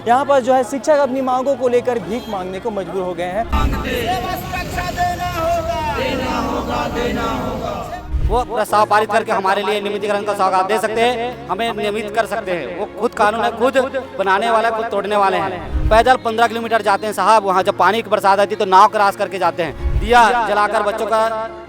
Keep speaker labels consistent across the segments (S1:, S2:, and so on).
S1: यहाँ पर जो है शिक्षक अपनी मांगों को लेकर भीख मांगने को मजबूर हो गए हैं।
S2: वो प्रस्ताव पारित करके हमारे लिए नियमितीकरण का सौगात दे सकते हैं, हमें नियमित कर सकते हैं। वो खुद कानून है, खुद बनाने वाला, खुद तोड़ने वाले हैं। पैदल 15 किलोमीटर जाते हैं साहब, वहाँ जब पानी की बरसात आती है तो नाव क्रॉस करके जाते हैं। दिया जलाकर बच्चों का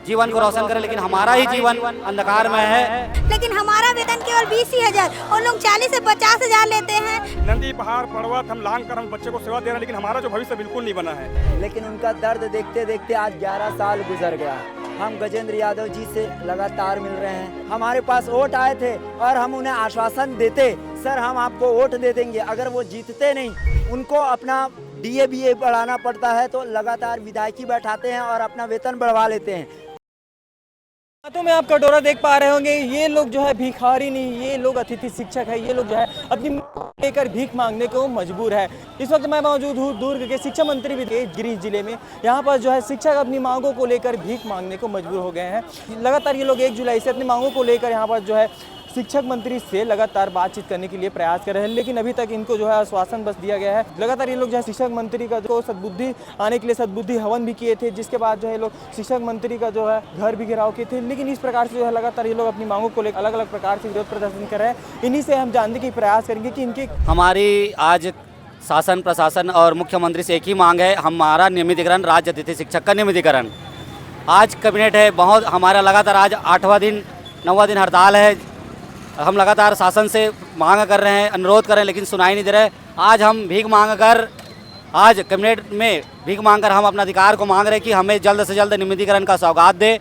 S2: जीवन को रोशन करें, लेकिन हमारा ही जीवन अंधकार में है।
S3: लेकिन हमारा वेतन केवल 20,000 और लोग 40 से 50,000 लेते हैं।
S4: नदी पहाड़ पर्वत हम लांग कर हम बच्चे को सेवा दे रहे हैं, लेकिन हमारा जो भविष्य बिल्कुल नहीं बना है।
S5: लेकिन उनका दर्द देखते देखते आज 11 साल गुजर गया। हम गजेंद्र यादव जी से लगातार मिल रहे हैं। हमारे पास वोट आए थे और हम उन्हें आश्वासन देते, सर हम आपको वोट दे देंगे। अगर वो जीतते नहीं, उनको अपना DA BA बढ़ाना पड़ता है तो लगातार विधायकी बैठाते हैं और अपना वेतन बढ़वा लेते हैं।
S1: हाथों में आप कटोरा देख पा रहे होंगे, ये लोग जो है भिखारी नहीं, ये लोग अतिथि शिक्षक है। ये लोग जो है अपनी लेकर भीख मांगने को मजबूर है। इस वक्त मैं मौजूद हूँ दुर्ग के शिक्षा मंत्री गिरिश जिले में। यहाँ पर जो है शिक्षक अपनी मांगों को लेकर भीख मांगने को मजबूर हो गए हैं। लगातार ये लोग 1 जुलाई से अपनी मांगों को लेकर यहाँ पर जो है शिक्षक मंत्री से लगातार बातचीत करने के लिए प्रयास कर रहे हैं, लेकिन अभी तक इनको जो है आश्वासन बस दिया गया है। लगातार ये लोग जो है शिक्षक मंत्री का जो सद्बुद्धि आने के लिए सद्बुद्धि हवन भी किए थे, जिसके बाद जो है लोग शिक्षक मंत्री का जो है घर भी घेराव किए थे। लेकिन इस प्रकार से जो है लगातार ये लोग अपनी मांगों को लेकर अलग अलग प्रकार से विरोध प्रदर्शन कर रहे हैं। इन्हीं से हम जानने की प्रयास करेंगे कि इनकी
S2: हमारी आज शासन प्रशासन और मुख्यमंत्री से एक ही मांग है, हमारा नियमितीकरण, राज्य अतिथि शिक्षक का नियमितीकरण। आज कैबिनेट है, बहुत हमारा लगातार आज 8वां दिन 9वां दिन हड़ताल है। हम लगातार शासन से मांग कर रहे हैं, अनुरोध कर रहे हैं, लेकिन सुनाई नहीं दे रहे। आज हम भीख मांग कर, आज कैबिनेट में भीख मांग कर हम अपना अधिकार को मांग रहे हैं कि हमें जल्द से जल्द नियमितीकरण का सौगात दे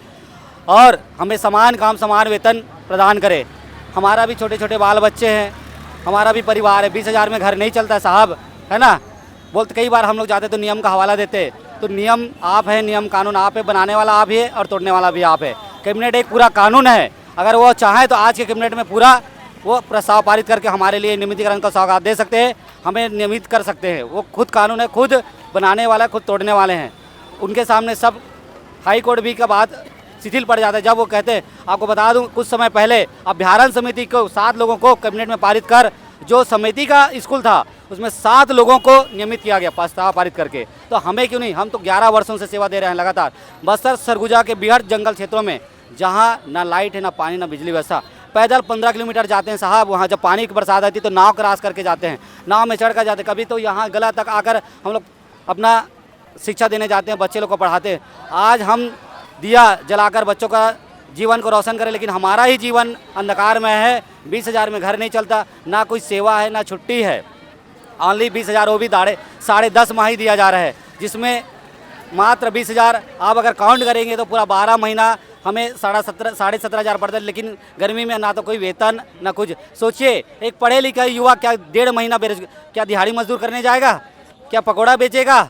S2: और हमें समान काम समान वेतन प्रदान करे। हमारा भी छोटे छोटे बाल बच्चे हैं, हमारा भी परिवार है। 20,000 में घर नहीं चलता है साहब, है ना। बोलते कई बार हम लोग जाते तो नियम का हवाला देते, तो नियम आप है, नियम कानून आप है, बनाने वाला आप ही है और तोड़ने वाला भी आप है। कैबिनेट एक पूरा कानून है, अगर वो चाहें तो आज के कैबिनेट में पूरा वो प्रस्ताव पारित करके हमारे लिए नियमितीकरण का सौगात दे सकते हैं, हमें नियमित कर सकते हैं। वो खुद कानून है, खुद बनाने वाला, खुद तोड़ने वाले हैं। उनके सामने सब हाई कोर्ट भी का बात शिथिल पड़ जाता है जब वो कहते हैं। आपको बता दूं, कुछ समय पहले अभ्यारण समिति को 7 लोगों को कैबिनेट में पारित कर, जो समिति का स्कूल था उसमें 7 लोगों को नियमित किया गया प्रस्ताव पारित करके। तो हमें क्यों नहीं, हम तो 11 वर्षों से सेवा दे रहे हैं लगातार। बस्तर सरगुजा के बिहार जंगल क्षेत्रों में जहाँ ना लाइट है, ना पानी, ना बिजली व्यवस्था, पैदल 15 किलोमीटर जाते हैं साहब, वहाँ जब पानी की बरसात आती है तो नाव क्रॉस करके जाते हैं, नाव में चढ़ कर जाते हैं। कभी तो यहाँ गला तक आकर हम लोग अपना शिक्षा देने जाते हैं, बच्चे लोग को पढ़ाते हैं। आज हम दिया जलाकर बच्चों का जीवन को रोशन करें, लेकिन हमारा ही जीवन अंधकार में है। 20,000 में घर नहीं चलता, ना कोई सेवा है, ना छुट्टी है। ऑनली 20,000, वो भी 10.5 माह ही दिया जा रहा है, जिसमें मात्र 20,000 आप अगर काउंट करेंगे तो पूरा 12 महीना हमें 17,500 पड़ता है। लेकिन गर्मी में ना तो कोई वेतन ना कुछ। सोचिए, एक पढ़े लिखा युवा क्या 1.5 महीना क्या दिहाड़ी मजदूर करने जाएगा? क्या पकौड़ा बेचेगा?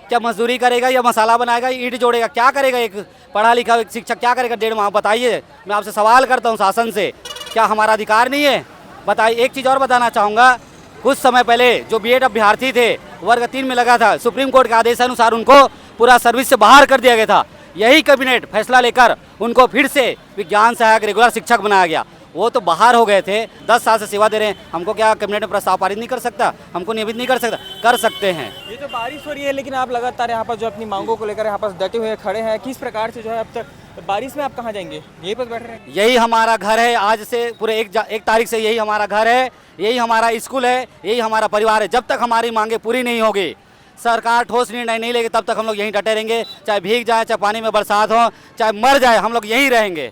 S2: क्या मजदूरी करेगा या मसाला बनाएगा, ईंट जोड़ेगा? क्या करेगा एक पढ़ा लिखा एक शिक्षक, क्या करेगा 1.5 माह? बताइए, मैं आपसे सवाल करता हूँ शासन से, क्या हमारा अधिकार नहीं है? बताइए। एक चीज़ और बताना चाहूँगा, कुछ समय पहले जो BEd अभ्यर्थी थे, वर्ग 3 में लगा था, सुप्रीम कोर्ट के आदेशानुसार उनको पूरा सर्विस से बाहर कर दिया गया था। यही कैबिनेट फैसला लेकर उनको फिर से विज्ञान सहायक रेगुलर शिक्षक बनाया गया। वो तो बाहर हो गए थे, 10 साल से सेवा दे रहे हैं। हमको क्या कैबिनेट में प्रस्ताव पारित नहीं कर सकता? हमको नियमित नहीं कर सकता? कर सकते हैं।
S1: ये तो बारिश हो रही है, लेकिन आप लगातार यहाँ पर जो अपनी मांगों को लेकर यहाँ पर डटे हुए खड़े हैं। किस प्रकार से जो है अब तक बारिश में आप कहाँ जाएंगे? यहीं पर बैठ रहे हैं?
S2: यही हमारा घर है। आज से पूरे 1 तारीख से यही हमारा घर है, यही हमारा स्कूल है, यही हमारा परिवार है। जब तक हमारी मांगे पूरी नहीं होगी, सरकार ठोस निर्णय नहीं लेगी, तब तक हम लोग यहीं डटे रहेंगे। चाहे भीग जाए, चाहे पानी में बरसात हो, चाहे मर जाए, हम लोग यहीं रहेंगे।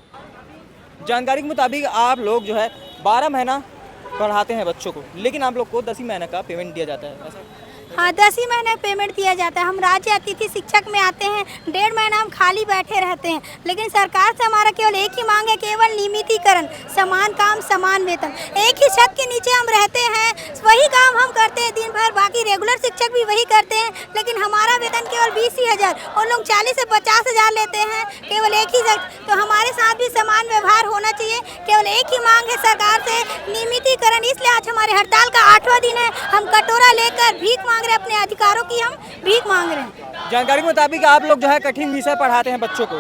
S1: जानकारी के मुताबिक आप लोग जो है 12 महीना पढ़ाते हैं बच्चों को, लेकिन आप लोग को 10 ही महीने का पेमेंट दिया जाता है, ऐसा?
S3: हाँ, 10 ही महीने पेमेंट दिया जाता है। हम राज्य अतिथि शिक्षक में आते हैं, 1.5 महीना हम खाली बैठे रहते हैं। लेकिन सरकार से हमारा केवल एक ही मांग है, केवल नियमितीकरण, समान काम समान वेतन। एक ही छत के नीचे हम रहते हैं, वही काम हम करते हैं दिन भर, बाकी रेगुलर शिक्षक भी वही करते हैं। लेकिन हमारा वेतन केवल 20,000 और लोग 40 से 50,000 लेते हैं, केवल एक ही। तो हमारे साथ भी समान व्यवहार होना चाहिए। केवल एक ही मांग है सरकार से, नियमितीकरण। इसलिए आज हमारे हड़ताल का 8वां दिन है। हम कटोरा लेकर भीख मांग रहे हैं, अपने अधिकारों की हम भीख मांग रहे हैं।
S1: जानकारी के मुताबिक आप लोग जो है कठिन विषय पढ़ाते हैं बच्चों को,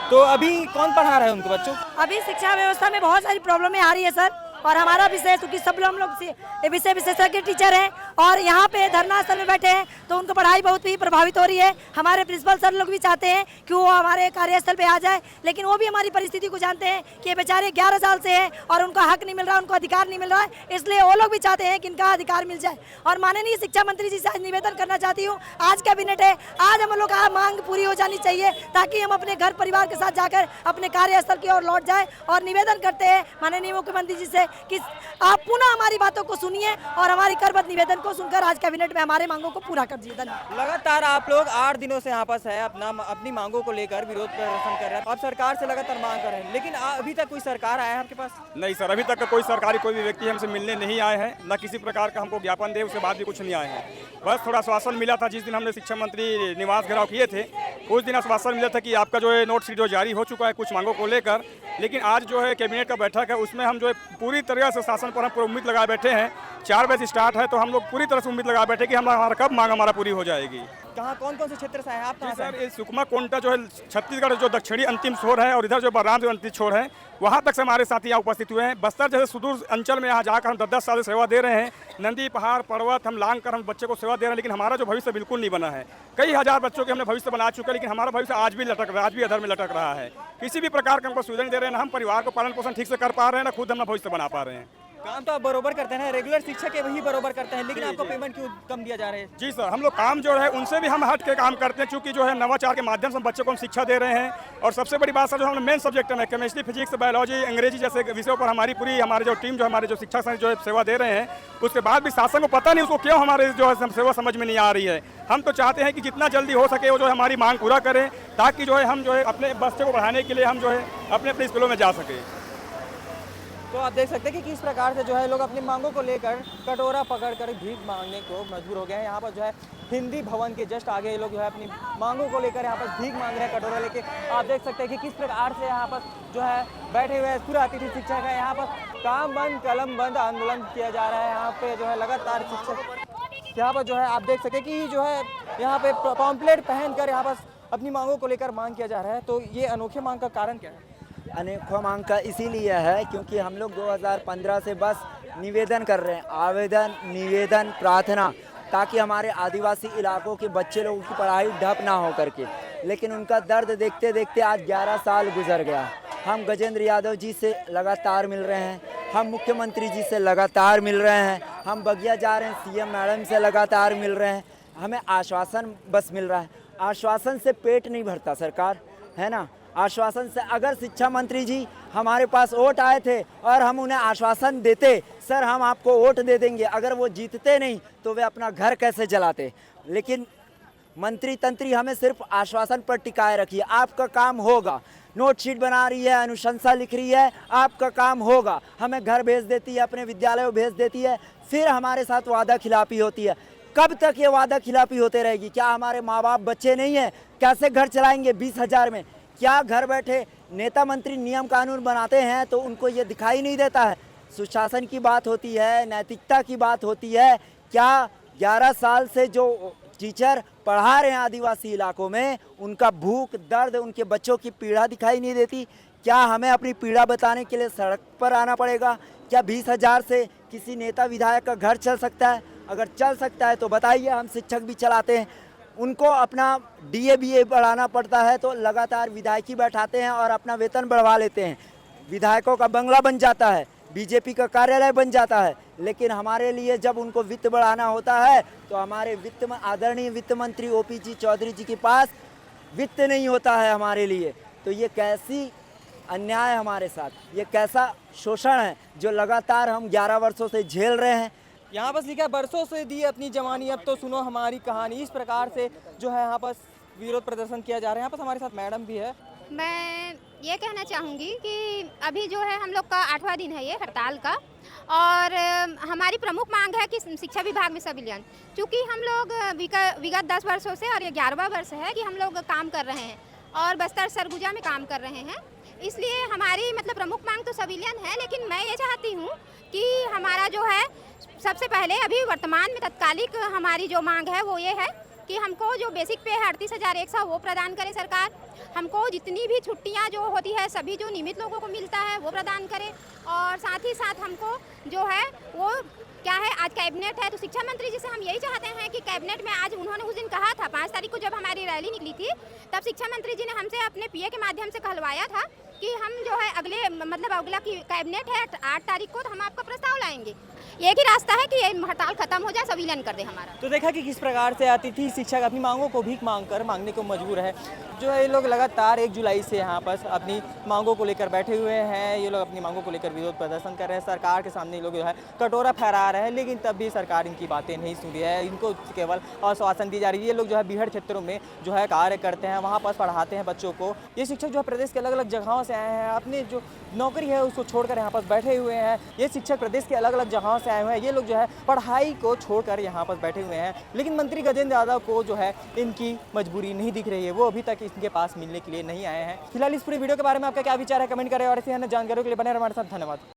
S1: तो अभी कौन पढ़ा रहा है उनको बच्चों?
S6: अभी शिक्षा व्यवस्था में बहुत सारी प्रॉब्लमें आ रही है सर, और हमारा विषय, क्योंकि सब लोग हम लोग विषय विशेषज्ञ टीचर हैं और यहाँ पे धरना स्थल में बैठे हैं तो उनको पढ़ाई बहुत ही प्रभावित हो रही है। हमारे प्रिंसिपल सर लोग भी चाहते हैं कि वो हमारे कार्यस्थल पे आ जाए, लेकिन वो भी हमारी परिस्थिति को जानते हैं कि ये बेचारे 11 साल से हैं और उनका हक नहीं मिल रहा, उनको अधिकार नहीं मिल रहा है, इसलिए वो लोग भी चाहते हैं कि इनका अधिकार मिल जाए। और माननीय शिक्षा मंत्री जी से आज निवेदन करना चाहती हूँ, आज कैबिनेट है, आज हम लोग का मांग पूरी हो जानी चाहिए ताकि हम अपने घर परिवार के साथ जाकर अपने कार्यस्थल की ओर लौट जाए। और निवेदन करते हैं माननीय मुख्यमंत्री जी से कि आप पुनः हमारी बातों को सुनिए और हमारी करबद्ध निवेदन को सुनकर आज कैबिनेट में हमारे मांगों को पूरा कर दीजिए। धन्यवाद।
S1: लगातार आप लोग 8 दिनों से यहाँ पास है, अपनी मांगों को लेकर विरोध प्रदर्शन कर रहे हैं। आप सरकार से लगातार मांग कर रहे हैं, लेकिन अभी तक कोई सरकार आया है आपके पास?
S4: नहीं सर, अभी तक कोई सरकारी कोई भी व्यक्ति हमसे मिलने नहीं आए हैं, न किसी प्रकार का हमको ज्ञापन दे, उसके बाद भी कुछ नहीं आए हैं। बस थोड़ा आश्वासन मिला था जिस दिन हमने शिक्षा मंत्री निवास घेराव किए थे, उस दिन आश्वासन मिला था कि आपका जो है नोट शीट जो जारी हो चुका है कुछ मांगों को लेकर। लेकिन आज जो है कैबिनेट का बैठक है, उसमें हम जो है पूरी तरह से शासन पर हम पूरी उम्मीद लगाए बैठे हैं। 4 बजे स्टार्ट है तो हम लोग पूरी तरह से उम्मीद लगाए बैठे कि हमारा कब मांग हमारा पूरी हो जाएगी।
S1: कहाँ कौन कौन से क्षेत्र से हैं आप? कहाँ से
S4: सर, ये सुकमा कोंटा जो है छत्तीसगढ़ जो दक्षिणी अंतिम छोर है और इधर जो बलराम जो अंतिम छोर है, वहाँ तक से हमारे साथी यहाँ उपस्थित हुए हैं। बस्तर जैसे सुदूर अंचल में यहाँ जाकर हम 10-10 साल से सेवा दे रहे हैं। नदी पहाड़ पर्वत हम लांग कर हम बच्चे को सेवा दे रहे हैं, लेकिन हमारा जो भविष्य बिल्कुल नहीं बना है। कई हजार बच्चों के हमने भविष्य बना चुके हैं, लेकिन हमारा भविष्य आज भी लटक रहा है, आज भी अधर में लटक रहा है। किसी भी प्रकार का हमको सुविधा नहीं दे रहे हैं, ना हम परिवार को पालन पोषण ठीक से कर पा रहे हैं, ना खुद हम भविष्य बना पा रहे हैं।
S1: काम तो आप बरोबर करते हैं, रेगुलर शिक्षक वही बरोबर करते हैं, लेकिन आपको पेमेंट क्यों कम दिया जा रहा है?
S4: जी सर, हम लोग काम जो है उनसे भी हम हट के काम करते हैं, क्योंकि जो है नवाचार के माध्यम से हम बच्चों को हम शिक्षा दे रहे हैं। और सबसे बड़ी बात सर, जो हम मेन सब्जेक्ट में केमिस्ट्री, फिजिक्स, बायोलॉजी, अंग्रेजी जैसे विषयों पर हमारी पूरी हमारे जो टीम जो हमारे जो शिक्षक संघ जो है सेवा दे रहे हैं, उसके बाद भी शासन को पता नहीं उसको क्यों हमारे जो है सेवा समझ में नहीं आ रही है। हम तो चाहते हैं कि जितना जल्दी हो सके वो जो है हमारी मांग पूरा करें, ताकि जो है हम जो है अपने बच्चे को पढ़ाने के लिए हम जो है अपने अपने स्कूलों में जा सकें।
S1: तो आप देख सकते हैं कि किस प्रकार से जो है लोग अपनी मांगों को लेकर कटोरा पकड़कर भीख मांगने को मजबूर हो गए हैं। यहाँ पर जो है हिंदी भवन के जस्ट आगे ये लोग जो है अपनी मांगों को लेकर यहाँ पर भीख मांग रहे हैं कटोरा लेके। आप देख सकते हैं कि किस प्रकार से यहाँ पर जो है बैठे हुए पूरा अतिथि शिक्षक है। यहाँ पर काम बंद कलम बंद आंदोलन किया जा रहा है। यहाँ पे जो है लगातार शिक्षक यहाँ पर जो है आप देख सकें कि जो है यहाँ पे पॉम्पलेट पहनकर यहाँ पर अपनी मांगों को लेकर मांग किया जा रहा है। तो ये अनोखे मांग का कारण क्या है?
S5: अनेकों मांग का इसीलिए है क्योंकि हम लोग 2015 से बस निवेदन कर रहे हैं, आवेदन, निवेदन, प्रार्थना, ताकि हमारे आदिवासी इलाकों के बच्चे लोगों की पढ़ाई ठप ना हो करके। लेकिन उनका दर्द देखते देखते आज 11 साल गुजर गया। हम गजेंद्र यादव जी से लगातार मिल रहे हैं, हम मुख्यमंत्री जी से लगातार मिल रहे हैं, हम बगिया जा रहे हैं, सीएम मैडम से लगातार मिल रहे हैं। हमें आश्वासन बस मिल रहा है। आश्वासन से पेट नहीं भरता सरकार, है ना। आश्वासन से अगर शिक्षा मंत्री जी हमारे पास वोट आए थे और हम उन्हें आश्वासन देते, सर हम आपको वोट दे देंगे, अगर वो जीतते नहीं तो वे अपना घर कैसे चलाते। लेकिन मंत्री तंत्री हमें सिर्फ आश्वासन पर टिकाए रखिए, आपका काम होगा। नोट शीट बना रही है, अनुशंसा लिख रही है, आपका काम होगा। हमें घर भेज देती है, अपने विद्यालयों भेज देती है, फिर हमारे साथ वादा खिलाफी होती है। कब तक ये वादा खिलाफी होते रहेगी? क्या हमारे माँ बाप बच्चे नहीं हैं? कैसे घर चलाएंगे 20,000 में? क्या घर बैठे नेता मंत्री नियम कानून बनाते हैं तो उनको ये दिखाई नहीं देता है? सुशासन की बात होती है, नैतिकता की बात होती है। क्या 11 साल से जो टीचर पढ़ा रहे हैं आदिवासी इलाकों में, उनका भूख दर्द, उनके बच्चों की पीड़ा दिखाई नहीं देती? क्या हमें अपनी पीड़ा बताने के लिए सड़क पर आना पड़ेगा? क्या 20,000 से किसी नेता विधायक का घर चल सकता है? अगर चल सकता है तो बताइए, हम शिक्षक भी चलाते हैं। उनको अपना DA BA बढ़ाना पड़ता है तो लगातार विधायकी बैठाते हैं और अपना वेतन बढ़वा लेते हैं। विधायकों का बंगला बन जाता है, बीजेपी का कार्यालय बन जाता है। लेकिन हमारे लिए जब उनको वित्त बढ़ाना होता है तो हमारे आदरणीय वित्त मंत्री OPG चौधरी जी के पास वित्त नहीं होता है हमारे लिए। तो ये कैसी अन्याय है हमारे साथ, ये कैसा शोषण है जो लगातार हम 11 वर्षों से झेल रहे हैं।
S1: यहाँ बस लिखा है बरसों से दी अपनी जवानी, अब तो सुनो हमारी कहानी। इस प्रकार से जो है यहाँ पर विरोध प्रदर्शन किया जा रहा है। यहाँ पर हमारे साथ मैडम भी है।
S7: मैं ये कहना चाहूँगी कि अभी जो है हम लोग का 8वां दिन है ये हड़ताल का, और हमारी प्रमुख मांग है कि शिक्षा विभाग में संविलियन, क्योंकि हम लोग विगत 10 वर्षों से, और ये 11वां वर्ष है कि हम लोग काम कर रहे हैं और बस्तर सरगुजा में काम कर रहे हैं। इसलिए हमारी मतलब प्रमुख मांग तो संविलियन है, लेकिन मैं ये चाहती हूँ कि हमारा जो है सबसे पहले अभी वर्तमान में तत्कालिक हमारी जो मांग है वो ये है कि हमको जो बेसिक पे है 38,100 वो प्रदान करे सरकार। हमको जितनी भी छुट्टियां जो होती है सभी जो नियमित लोगों को मिलता है वो प्रदान करे, और साथ ही साथ हमको जो है वो क्या है, आज कैबिनेट है तो शिक्षा मंत्री जी से हम यही चाहते हैं कि कैबिनेट में आज उन्होंने उस दिन कहा था 5 तारीख को जब हमारी रैली निकली थी, तब शिक्षा मंत्री जी ने हमसे अपने पीए के माध्यम से कहलवाया था कि हम जो है अगला की कैबिनेट है 8 तारीख को, तो हम आपका प्रस्ताव लाएंगे। एक ही रास्ता है कि ये हड़ताल खत्म हो जाए, सब विलीन कर दे हमारा।
S1: तो देखा कि किस प्रकार से अतिथि शिक्षक अपनी मांगों को भीख मांगने को मजबूर है। जो है ये लोग लगातार 1 जुलाई से यहाँ पर अपनी मांगों को लेकर बैठे हुए हैं। ये लोग अपनी मांगों को लेकर विरोध प्रदर्शन कर रहे हैं। सरकार के सामने ये लोग जो है कटोरा फहरा रहे हैं, लेकिन तब भी सरकार इनकी बातें नहीं सुन रही है। इनको केवल आश्वासन दी जा रही है। ये लोग जो है बीहड़ क्षेत्रों में जो है कार्य करते हैं, वहाँ पर पढ़ाते हैं बच्चों को। ये शिक्षक जो है प्रदेश के अलग अलग जगहों से आए हैं, अपनी जो नौकरी है उसको छोड़कर यहाँ पर बैठे हुए हैं। ये शिक्षक प्रदेश के अलग अलग जगहों से आए हुए हैं। ये लोग जो है पढ़ाई को छोड़कर यहाँ पर बैठे हुए हैं, लेकिन मंत्री गजेंद्र यादव को जो है इनकी मजबूरी नहीं दिख रही है। वो अभी तक इनके पास मिलने के लिए नहीं आए हैं। फिलहाल इस पूरी वीडियो के बारे में आपका क्या विचार है, कमेंट करें और ऐसी अन्य जानकारियों के लिए बने रहें हमारे साथ। धन्यवाद।